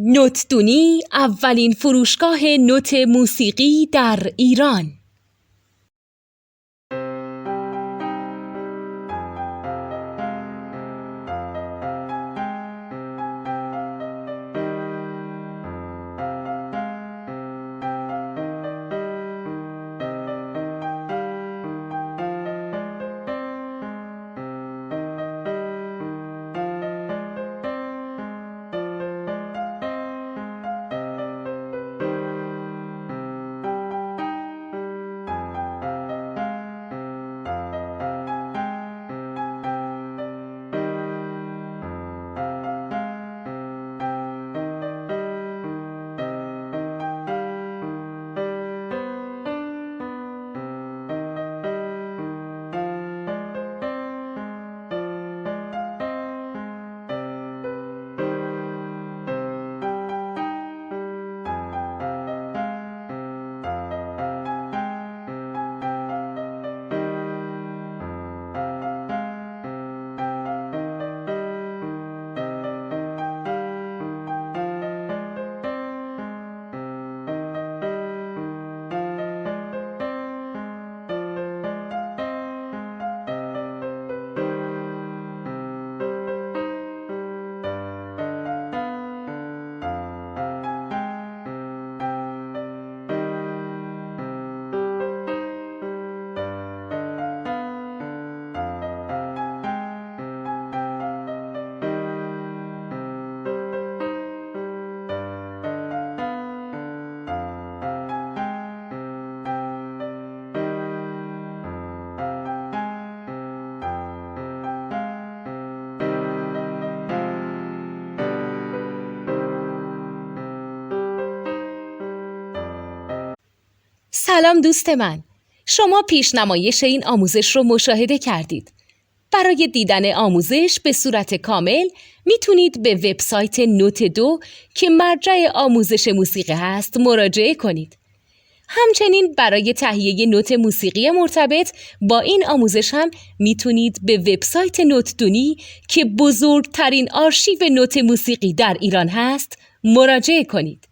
نوتدونی اولین فروشگاه نوت موسیقی در ایران. سلام دوست من، شما پیشنمایش این آموزش رو مشاهده کردید. برای دیدن آموزش به صورت کامل میتونید به وبسایت نوت2 که مرجع آموزش موسیقی هست مراجعه کنید. همچنین برای تهیه نوت موسیقی مرتبط با این آموزش هم میتونید به وبسایت نوتدونی که بزرگترین آرشیو نوت موسیقی در ایران هست مراجعه کنید.